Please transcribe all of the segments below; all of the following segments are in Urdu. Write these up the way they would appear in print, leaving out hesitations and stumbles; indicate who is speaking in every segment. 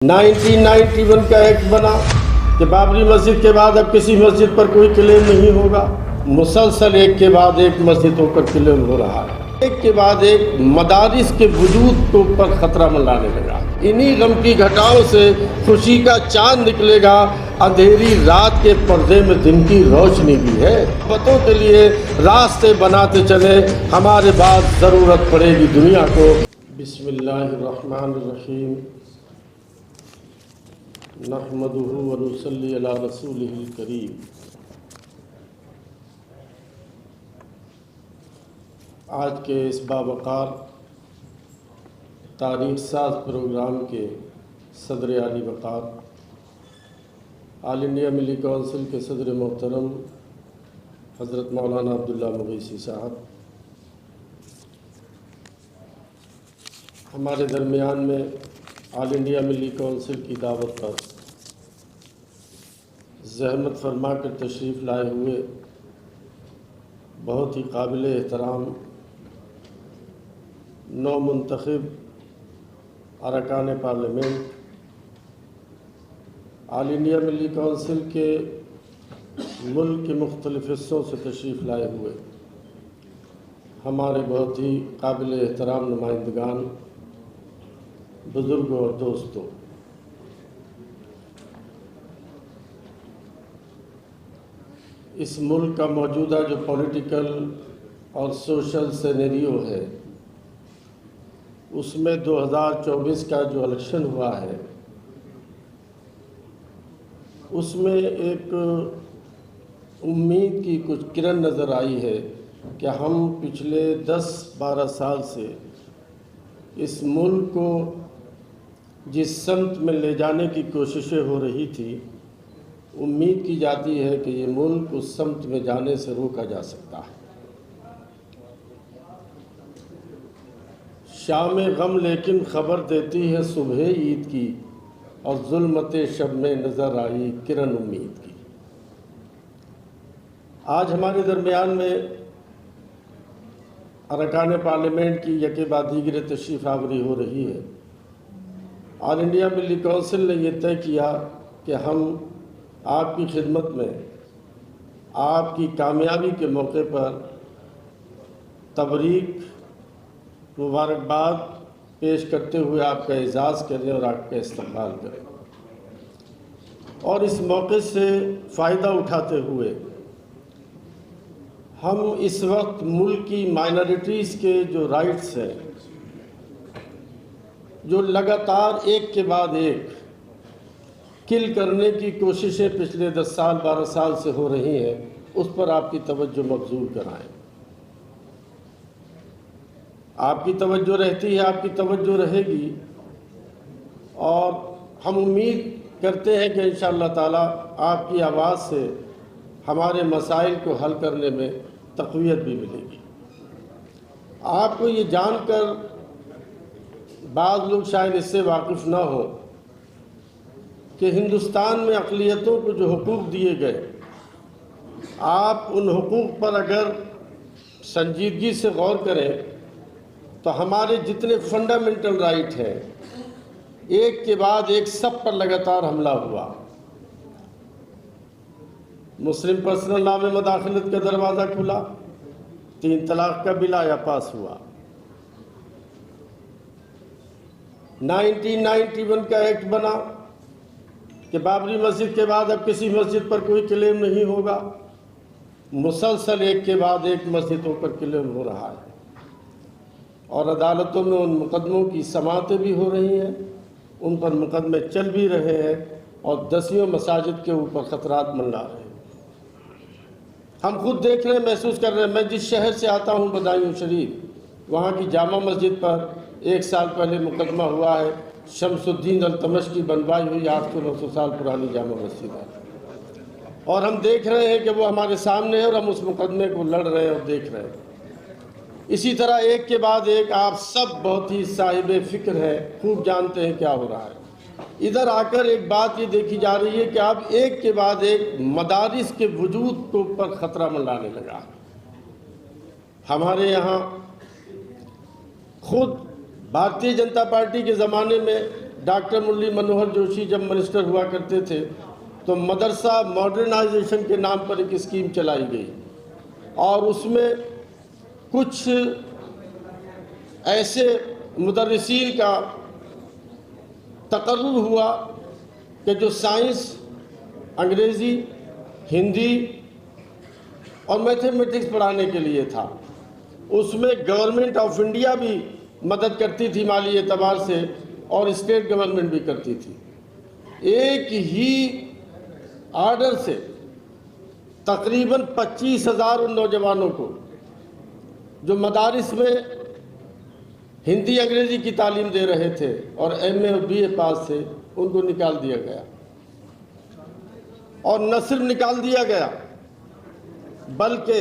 Speaker 1: 1991 کا ایکٹ بنا کہ بابری مسجد کے بعد اب کسی مسجد پر کوئی کلیم نہیں ہوگا۔ مسلسل ایک کے بعد ایک مسجدوں پر کلیم ہو رہا ہے، ایک کے بعد ایک مدارس کے وجود کے اوپر خطرہ منڈرانے لگا۔ انہی غم کی گھٹاؤں سے خوشی کا چاند نکلے گا، اندھیری رات کے پردے میں دن کی روشنی بھی ہے۔ بتوں کے لیے راستے بناتے چلے، ہمارے بعد ضرورت پڑے گی دنیا کو۔ بسم اللہ الرحمن الرحیم، نحمدہ ونصلی علی رسولہ الکریم۔ آج کے اس باوقار تاریخ ساز پروگرام کے صدر عالی وقار، آل انڈیا ملی کونسل کے صدر محترم حضرت مولانا عبداللہ مغیثی صاحب، ہمارے درمیان میں آل انڈیا ملی کونسل کی دعوت پر زحمت فرما کر تشریف لائے ہوئے بہت ہی قابل احترام نو منتخب ارکان پارلیمنٹ، آل انڈیا ملی کونسل کے ملک کے مختلف حصوں سے تشریف لائے ہوئے ہمارے بہت ہی قابل احترام نمائندگان، بزرگوں اور دوستوں، اس ملک کا موجودہ جو پولیٹیکل اور سوشل سینیریو ہے، اس میں 2024 کا جو الیکشن ہوا ہے، اس میں ایک امید کی کچھ کرن نظر آئی ہے کہ ہم پچھلے 10-12 سال سے اس ملک کو جس سمت میں لے جانے کی کوششیں ہو رہی تھی، امید کی جاتی ہے کہ یہ ملک اس سمت میں جانے سے روکا جا سکتا ہے۔ شام غم لیکن خبر دیتی ہے صبح عید کی، اور ظلمت شب میں نظر آئی کرن امید کی۔ آج ہمارے درمیان میں ارکان پارلیمنٹ کی یکے بعد دیگر تشریف آوری ہو رہی ہے۔ آل انڈیا ملی کونسل نے یہ طے کیا کہ ہم آپ کی خدمت میں آپ کی کامیابی کے موقع پر تبریک، مبارکباد پیش کرتے ہوئے آپ کا اعزاز کریں اور آپ کا استقبال کریں، اور اس موقع سے فائدہ اٹھاتے ہوئے ہم اس وقت ملک کی مائنارٹیز کے جو رائٹس ہیں، جو لگاتار ایک کے بعد ایک کل کرنے کی کوششیں پچھلے 10-12 سال سے ہو رہی ہیں، اس پر آپ کی توجہ مبذول کرائیں۔ آپ کی توجہ رہتی ہے، آپ کی توجہ رہے گی، اور ہم امید کرتے ہیں کہ انشاءاللہ تعالی آپ کی آواز سے ہمارے مسائل کو حل کرنے میں تقویت بھی ملے گی۔ آپ کو یہ جان کر بعض لوگ شاید اس سے واقف نہ ہو کہ ہندوستان میں اقلیتوں کو جو حقوق دیے گئے، آپ ان حقوق پر اگر سنجیدگی سے غور کریں تو ہمارے جتنے فنڈامنٹل رائٹ ہیں، ایک کے بعد ایک سب پر لگاتار حملہ ہوا۔ مسلم پرسنل لا میں مداخلت کا دروازہ کھلا، 3 طلاق کا بل آیا، پاس ہوا۔ 1991 کا ایکٹ بنا کہ بابری مسجد کے بعد اب کسی مسجد پر کوئی کلیم نہیں ہوگا۔ مسلسل ایک کے بعد ایک مسجدوں پر کلیم ہو رہا ہے، اور عدالتوں میں ان مقدموں کی سماعتیں بھی ہو رہی ہیں، ان پر مقدمے چل بھی رہے ہیں، اور دسیوں مساجد کے اوپر خطرات منڈرا رہے ہیں۔ ہم خود دیکھ رہے ہیں، محسوس کر رہے ہیں۔ میں جس شہر سے آتا ہوں، بدایوں شریف، وہاں کی جامع مسجد پر 1 سال پہلے مقدمہ ہوا ہے۔ شمس الدین التمشکی بنوائی ہوئی 800-900 سال پرانی جامع مسجد ہے، اور ہم دیکھ رہے ہیں کہ وہ ہمارے سامنے ہے، اور ہم اس مقدمے کو لڑ رہے ہیں اور دیکھ رہے ہیں۔ اسی طرح ایک کے بعد ایک آپ سب بہت ہی صاحب فکر ہیں، خوب جانتے ہیں کیا ہو رہا ہے۔ ادھر آ کر ایک بات یہ دیکھی جا رہی ہے کہ اب ایک کے بعد ایک مدارس کے وجود کے اوپر خطرہ منڈرانے لگا۔ ہمارے یہاں خود بھارتیہ جنتا پارٹی کے زمانے میں ڈاکٹر مرلی منوہر جوشی جب منسٹر ہوا کرتے تھے تو مدرسہ ماڈرنائزیشن کے نام پر ایک اسکیم چلائی گئی، اور اس میں کچھ ایسے مدرسین کا تقرر ہوا کہ جو سائنس، انگریزی، ہندی اور میتھمیٹکس پڑھانے کے لیے تھا۔ اس میں گورنمنٹ آف انڈیا بھی مدد کرتی تھی مالی اعتبار سے، اور اسٹیٹ گورنمنٹ بھی کرتی تھی۔ ایک ہی آرڈر سے تقریباً 25,000 ان نوجوانوں کو جو مدارس میں ہندی انگریزی کی تعلیم دے رہے تھے اور ایم اے اور بی اے پاس تھے، ان کو نکال دیا گیا، اور نہ صرف نکال دیا گیا بلکہ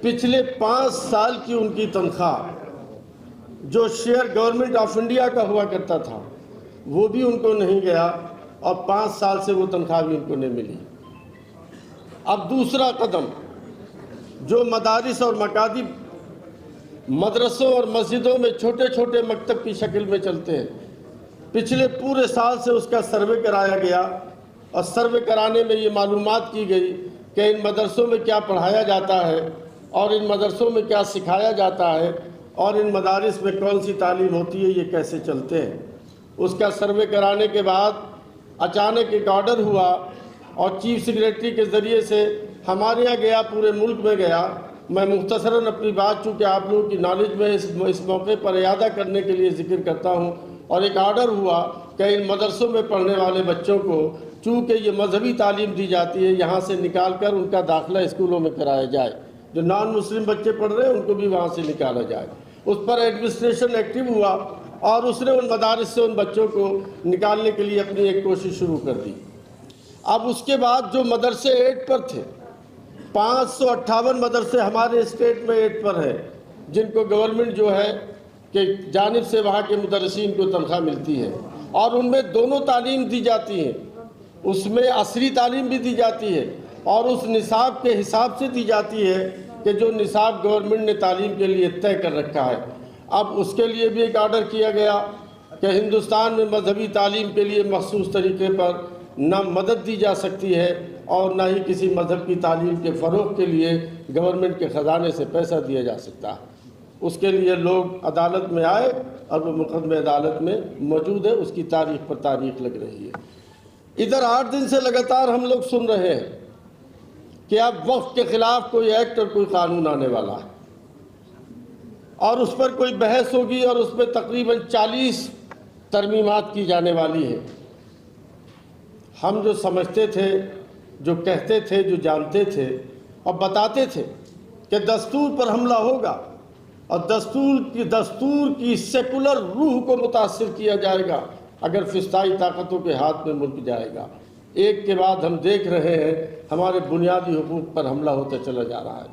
Speaker 1: پچھلے 5 سال کی ان کی تنخواہ جو شیئر گورنمنٹ آف انڈیا کا ہوا کرتا تھا وہ بھی ان کو نہیں گیا، اور 5 سال سے وہ تنخواہ بھی ان کو نہیں ملی۔ اب دوسرا قدم، جو مدارس اور مکاتب مدرسوں اور مسجدوں میں چھوٹے چھوٹے مکتب کی شکل میں چلتے ہیں، پچھلے پورے سال سے اس کا سروے کرایا گیا، اور سروے کرانے میں یہ معلومات کی گئی کہ ان مدرسوں میں کیا پڑھایا جاتا ہے، اور ان مدرسوں میں کیا سکھایا جاتا ہے، اور ان مدارس میں کون سی تعلیم ہوتی ہے، یہ کیسے چلتے ہیں۔ اس کا سروے کرانے کے بعد اچانک ایک آرڈر ہوا، اور چیف سیکریٹری کے ذریعے سے ہمارے یہاں گیا، پورے ملک میں گیا۔ میں مختصراً اپنی بات چونکہ آپ لوگوں کی نالج میں اس موقع پر اعادہ کرنے کے لیے ذکر کرتا ہوں، اور ایک آرڈر ہوا کہ ان مدرسوں میں پڑھنے والے بچوں کو چونکہ یہ مذہبی تعلیم دی جاتی ہے، یہاں سے نکال کر ان کا داخلہ اسکولوں میں کرایا جائے، جو نان مسلم بچے پڑھ رہے ہیں ان کو بھی وہاں سے نکالا جائے۔ اس پر ایڈمنسٹریشن ایکٹیو ہوا، اور اس نے ان مدارس سے ان بچوں کو نکالنے کے لیے اپنی ایک کوشش شروع کر دی۔ اب اس کے بعد جو مدرسے 8 پر تھے، 558 مدرسے ہمارے اسٹیٹ میں 8 پر ہیں، جن کو گورنمنٹ جو ہے کہ جانب سے وہاں کے مدرسین کو تنخواہ ملتی ہے، اور ان میں دونوں تعلیم دی جاتی ہیں۔ اس میں عصری تعلیم بھی دی جاتی ہے، اور اس نصاب کے حساب سے دی جاتی ہے کہ جو نصاب گورنمنٹ نے تعلیم کے لیے طے کر رکھا ہے۔ اب اس کے لیے بھی ایک آرڈر کیا گیا کہ ہندوستان میں مذہبی تعلیم کے لیے مخصوص طریقے پر نہ مدد دی جا سکتی ہے، اور نہ ہی کسی مذہب کی تعلیم کے فروغ کے لیے گورنمنٹ کے خزانے سے پیسہ دیا جا سکتا ہے۔ اس کے لیے لوگ عدالت میں آئے، اور وہ مقدمے عدالت میں موجود ہے، اس کی تاریخ پر تاریخ لگ رہی ہے۔ ادھر 8 دن سے لگاتار ہم لوگ سن رہے ہیں کہ اب وقف کے خلاف کوئی ایکٹ اور کوئی قانون آنے والا ہے، اور اس پر کوئی بحث ہوگی، اور اس میں تقریباً 40 ترمیمات کی جانے والی ہیں۔ ہم جو سمجھتے تھے، جو کہتے تھے، جو جانتے تھے اور بتاتے تھے کہ دستور پر حملہ ہوگا، اور دستور کی سیکولر روح کو متاثر کیا جائے گا اگر فسطائی طاقتوں کے ہاتھ میں ملک جائے گا، ایک کے بعد ہم دیکھ رہے ہیں ہمارے بنیادی حقوق پر حملہ ہوتا چلا جا رہا ہے۔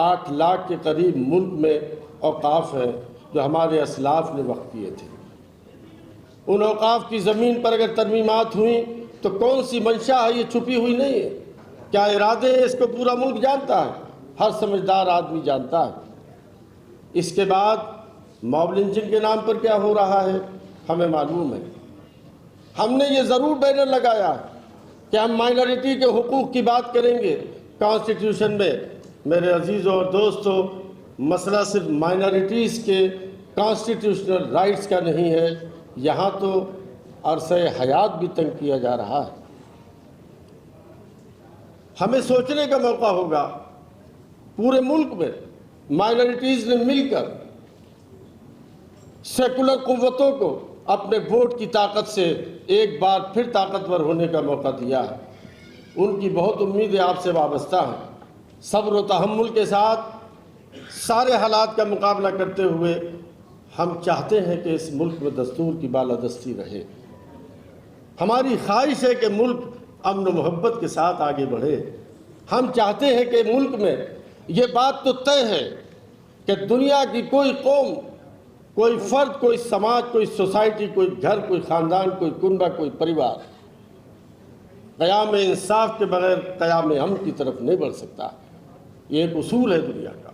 Speaker 1: 8 لاکھ کے قریب ملک میں اوقاف ہیں جو ہمارے اسلاف نے وقف کیے تھے۔ ان اوقاف کی زمین پر اگر ترمیمات ہوئیں تو کون سی منشا ہے، یہ چھپی ہوئی نہیں ہے۔ کیا ارادے ہیں، اس کو پورا ملک جانتا ہے، ہر سمجھدار آدمی جانتا ہے۔ اس کے بعد موب لنچنگ کے نام پر کیا ہو رہا ہے ہمیں معلوم ہے۔ ہم نے یہ ضرور بینر لگایا کہ ہم مائنورٹی کے حقوق کی بات کریں گے کانسٹیٹیوشن میں۔ میرے عزیزوں اور دوستوں، مسئلہ صرف مائنورٹیز کے کانسٹیٹیوشنل رائٹس کا نہیں ہے، یہاں تو عرصہ حیات بھی تنگ کیا جا رہا ہے۔ ہمیں سوچنے کا موقع ہوگا، پورے ملک میں مائنورٹیز نے مل کر سیکولر قوتوں کو اپنے ووٹ کی طاقت سے ایک بار پھر طاقتور ہونے کا موقع دیا ہے۔ ان کی بہت امیدیں آپ سے وابستہ ہیں۔ صبر و تحمل کے ساتھ سارے حالات کا مقابلہ کرتے ہوئے ہم چاہتے ہیں کہ اس ملک میں دستور کی بالادستی رہے۔ ہماری خواہش ہے کہ ملک امن و محبت کے ساتھ آگے بڑھے۔ ہم چاہتے ہیں کہ ملک میں یہ بات تو طے ہے کہ دنیا کی کوئی قوم، کوئی فرد، کوئی سماج، کوئی سوسائٹی، کوئی گھر، کوئی خاندان، کوئی کنبہ، کوئی پریوار قیام انصاف کے بغیر قیام امن کی طرف نہیں بڑھ سکتا۔ یہ ایک اصول ہے دنیا کا۔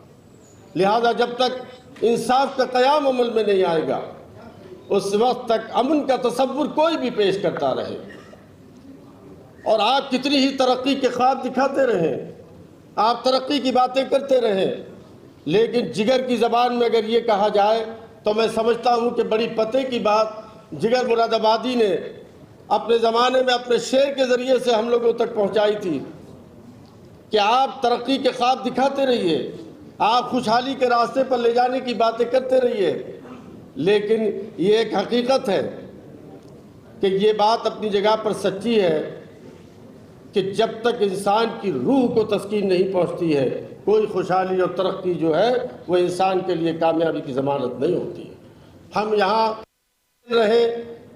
Speaker 1: لہذا جب تک انصاف کا قیام عمل میں نہیں آئے گا، اس وقت تک امن کا تصور کوئی بھی پیش کرتا رہے، اور آپ کتنی ہی ترقی کے خواب دکھاتے رہیں، آپ ترقی کی باتیں کرتے رہیں، لیکن جگر کی زبان میں اگر یہ کہا جائے تو میں سمجھتا ہوں کہ بڑی پتے کی بات جگر مراد آبادی نے اپنے زمانے میں اپنے شعر کے ذریعے سے ہم لوگوں تک پہنچائی تھی کہ آپ ترقی کے خواب دکھاتے رہیے، آپ خوشحالی کے راستے پر لے جانے کی باتیں کرتے رہیے، لیکن یہ ایک حقیقت ہے کہ یہ بات اپنی جگہ پر سچی ہے کہ جب تک انسان کی روح کو تسکین نہیں پہنچتی ہے، کوئی خوشحالی اور ترقی جو ہے وہ انسان کے لیے کامیابی کی ضمانت نہیں ہوتی ہے۔ ہم یہاں رہے،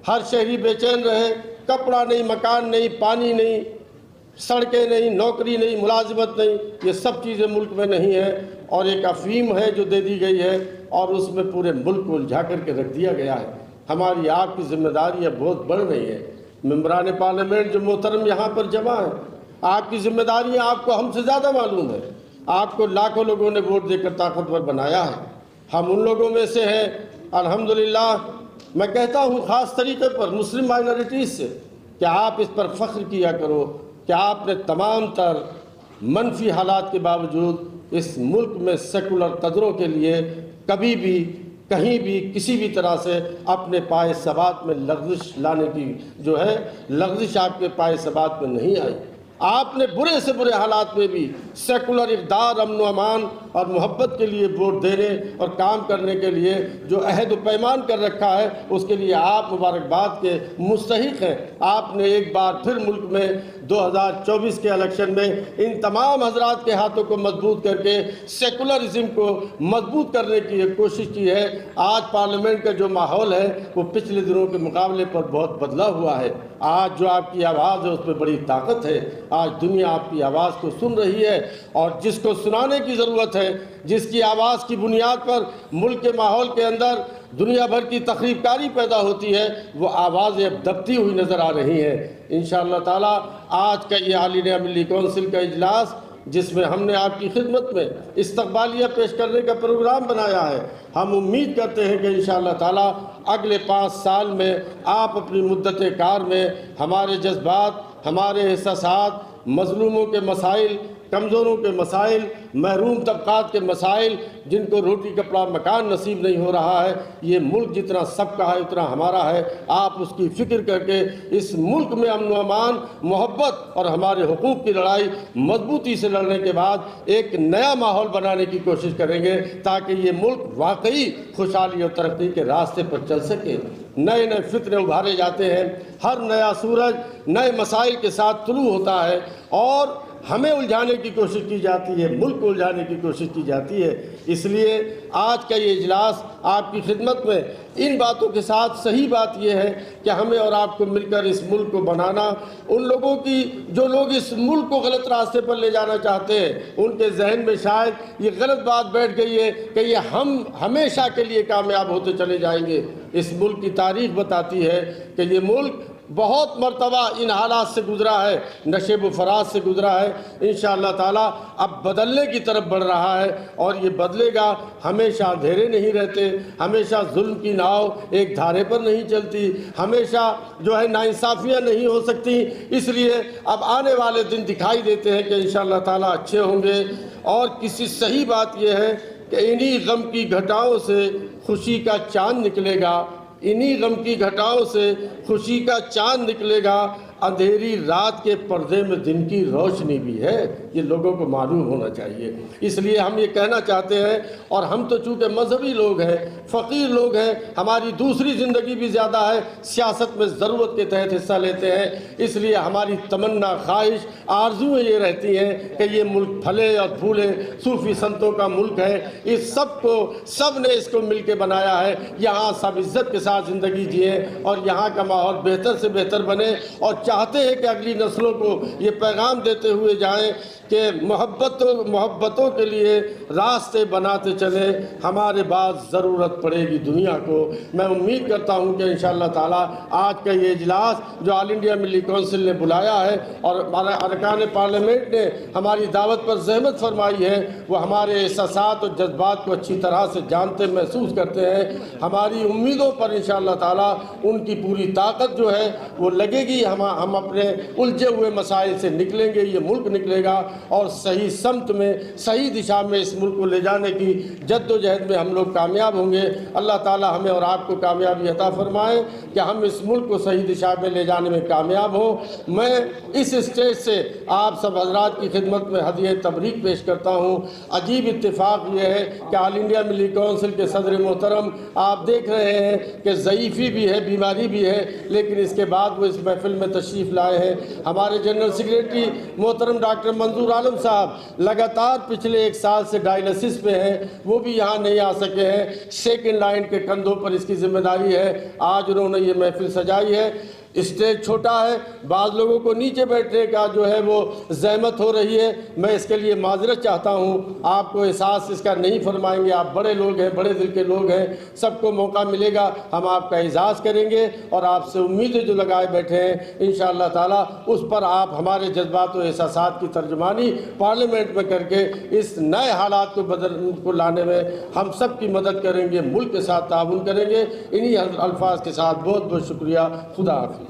Speaker 1: ہر شہری بے چین رہے، کپڑا نہیں، مکان نہیں، پانی نہیں، سڑکیں نہیں، نوکری نہیں، ملازمت نہیں، یہ سب چیزیں ملک میں نہیں ہیں، اور ایک افہیم ہے جو دے دی گئی ہے اور اس میں پورے ملک کو الجھا کر کے رکھ دیا گیا ہے۔ ہماری آپ کی ذمہ داریاں بہت بڑھ رہی ہیں۔ ممبران پارلیمنٹ جو محترم یہاں پر جمع ہیں، آپ کی ذمہ داریاں آپ کو ہم سے زیادہ معلوم ہے۔ آپ کو لاکھوں لوگوں نے ووٹ دے کر طاقتور بنایا ہے، ہم ان لوگوں میں سے ہیں الحمدللہ۔ میں کہتا ہوں خاص طریقے پر مسلم مائنورٹیز سے کہ آپ اس پر فخر کیا کرو کہ آپ نے تمام تر منفی حالات کے باوجود اس ملک میں سیکولر قدروں کے لیے کبھی بھی کہیں بھی کسی بھی طرح سے اپنے پائے ثبات میں لغزش لانے کی جو ہے لغزش آپ کے پائے ثبات میں نہیں آئی۔ آپ نے برے سے برے حالات میں بھی سیکولر اقدار، امن و امان اور محبت کے لیے ووٹ دینے اور کام کرنے کے لیے جو عہد و پیمان کر رکھا ہے، اس کے لیے آپ مبارکباد کے مستحق ہیں۔ آپ نے ایک بار پھر ملک میں 2024 کے الیکشن میں ان تمام حضرات کے ہاتھوں کو مضبوط کر کے سیکولرزم کو مضبوط کرنے کی ایک کوشش کی ہے۔ آج پارلیمنٹ کا جو ماحول ہے وہ پچھلے دنوں کے مقابلے پر بہت بدلا ہوا ہے۔ آج جو آپ کی آواز ہے اس میں بڑی طاقت ہے، آج دنیا آپ کی آواز کو سن رہی ہے، اور جس کو سنانے کی ضرورت ہے، جس کی آواز کی بنیاد پر ملک کے ماحول کے اندر دنیا بھر کی تخریب کاری پیدا ہوتی ہے، وہ آوازیں اب دبتی ہوئی نظر آ رہی ہیں۔ انشاءاللہ تعالیٰ آج کا یہ عالیہ ملی کونسل کا اجلاس جس میں ہم نے آپ کی خدمت میں استقبالیہ پیش کرنے کا پروگرام بنایا ہے، ہم امید کرتے ہیں کہ انشاءاللہ تعالیٰ اگلے 5 سال میں آپ اپنی مدت کار میں ہمارے جذبات، ہمارے احساسات، مظلوموں کے مسائل، کمزوروں کے مسائل، محروم طبقات کے مسائل، جن کو روٹی کپڑا مکان نصیب نہیں ہو رہا ہے، یہ ملک جتنا سب کا ہے اتنا ہمارا ہے، آپ اس کی فکر کر کے اس ملک میں امن و امان، محبت اور ہمارے حقوق کی لڑائی مضبوطی سے لڑنے کے بعد ایک نیا ماحول بنانے کی کوشش کریں گے تاکہ یہ ملک واقعی خوشحالی اور ترقی کے راستے پر چل سکے۔ نئے نئے فتنے ابھارے جاتے ہیں، ہر نیا سورج نئے مسائل کے ساتھ طلوع ہوتا ہے، اور ہمیں الجھانے کی کوشش کی جاتی ہے، ملک کو الجھانے کی کوشش کی جاتی ہے۔ اس لیے آج کا یہ اجلاس آپ کی خدمت میں ان باتوں کے ساتھ صحیح بات یہ ہے کہ ہمیں اور آپ کو مل کر اس ملک کو بنانا، ان لوگوں کی جو لوگ اس ملک کو غلط راستے پر لے جانا چاہتے ہیں، ان کے ذہن میں شاید یہ غلط بات بیٹھ گئی ہے کہ یہ ہم ہمیشہ کے لیے کامیاب ہوتے چلے جائیں گے۔ اس ملک کی تاریخ بتاتی ہے کہ یہ ملک بہت مرتبہ ان حالات سے گزرا ہے، نشیب و فراز سے گزرا ہے، انشاءاللہ تعالیٰ اب بدلنے کی طرف بڑھ رہا ہے، اور یہ بدلے گا۔ ہمیشہ اندھیرے نہیں رہتے، ہمیشہ ظلم کی ناؤ ایک دھارے پر نہیں چلتی، ہمیشہ جو ہے ناانصافیاں نہیں ہو سکتی۔ اس لیے اب آنے والے دن دکھائی دیتے ہیں کہ انشاءاللہ تعالیٰ اچھے ہوں گے، اور کسی صحیح بات یہ ہے کہ انہی غم کی گھٹاؤں سے خوشی کا چاند نکلے گا، انہی غم کی گھٹاؤں سے خوشی کا چاند نکلے گا، اندھیری رات کے پردے میں دن کی روشنی بھی ہے، یہ لوگوں کو معلوم ہونا چاہیے۔ اس لیے ہم یہ کہنا چاہتے ہیں، اور ہم تو چونکہ مذہبی لوگ ہیں، فقیر لوگ ہیں، ہماری دوسری زندگی بھی زیادہ ہے، سیاست میں ضرورت کے تحت حصہ لیتے ہیں، اس لیے ہماری تمنا، خواہش، آرزویں یہ رہتی ہیں کہ یہ ملک پھلے اور پھولے، صوفی سنتوں کا ملک ہے، اس سب نے اس کو مل کے بنایا ہے، یہاں سب عزت کے ساتھ زندگی جئیں اور یہاں کا ماحول بہتر سے بہتر بنے، اور چاہتے ہیں کہ اگلی نسلوں کو یہ پیغام دیتے ہوئے جائیں کہ محبتوں کے لیے راستے بناتے چلیں، ہمارے بعد ضرورت پڑے گی دنیا کو۔ میں امید کرتا ہوں کہ انشاءاللہ تعالیٰ آج کا یہ اجلاس جو آل انڈیا ملی کونسل نے بلایا ہے اور ارکان پارلیمنٹ نے ہماری دعوت پر زحمت فرمائی ہے، وہ ہمارے احساسات اور جذبات کو اچھی طرح سے جانتے محسوس کرتے ہیں۔ ہماری امیدوں پر انشاءاللہ تعالیٰ ان کی پوری طاقت جو ہے وہ لگے گی، ہم اپنے الجھے ہوئے مسائل سے نکلیں گے، یہ ملک نکلے گا اور صحیح سمت میں، صحیح دشا میں اس ملک کو لے جانے کی جد و جہد میں ہم لوگ کامیاب ہوں گے۔ اللہ تعالیٰ ہمیں اور آپ کو کامیابی عطا فرمائے کہ ہم اس ملک کو صحیح دشا میں لے جانے میں کامیاب ہوں۔ میں اس اسٹیج سے آپ سب حضرات کی خدمت میں ہدیہ تبریک پیش کرتا ہوں۔ عجیب اتفاق یہ ہے کہ آل انڈیا ملی کونسل کے صدر محترم آپ دیکھ رہے ہیں کہ ضعیفی بھی ہے، بیماری بھی ہے، لیکن اس کے بعد وہ اس محفل میں تشریف لائے ہیں۔ ہمارے جنرل سیکریٹری محترم ڈاکٹر منظور عالم صاحب لگاتار پچھلے 1 سال سے ڈائلسس پہ ہیں، وہ بھی یہاں نہیں آ سکے ہیں۔ سیکنڈ لائن کے کندھوں پر اس کی ذمہ داری ہے، آج انہوں نے یہ محفل سجائی ہے۔ اسٹیج چھوٹا ہے، بعض لوگوں کو نیچے بیٹھنے کا جو ہے وہ زحمت ہو رہی ہے، میں اس کے لیے معذرت چاہتا ہوں۔ آپ کو احساس اس کا نہیں فرمائیں گے، آپ بڑے لوگ ہیں، بڑے دل کے لوگ ہیں، سب کو موقع ملے گا، ہم آپ کا اعزاز کریں گے اور آپ سے امیدیں جو لگائے بیٹھے ہیں انشاءاللہ تعالیٰ اس پر آپ ہمارے جذبات و احساسات کی ترجمانی پارلیمنٹ میں کر کے اس نئے حالات کو لانے میں ہم سب کی مدد کریں گے، ملک کے ساتھ تعاون کریں گے۔ انہی الفاظ کے ساتھ بہت بہت شکریہ، خدا حافظ۔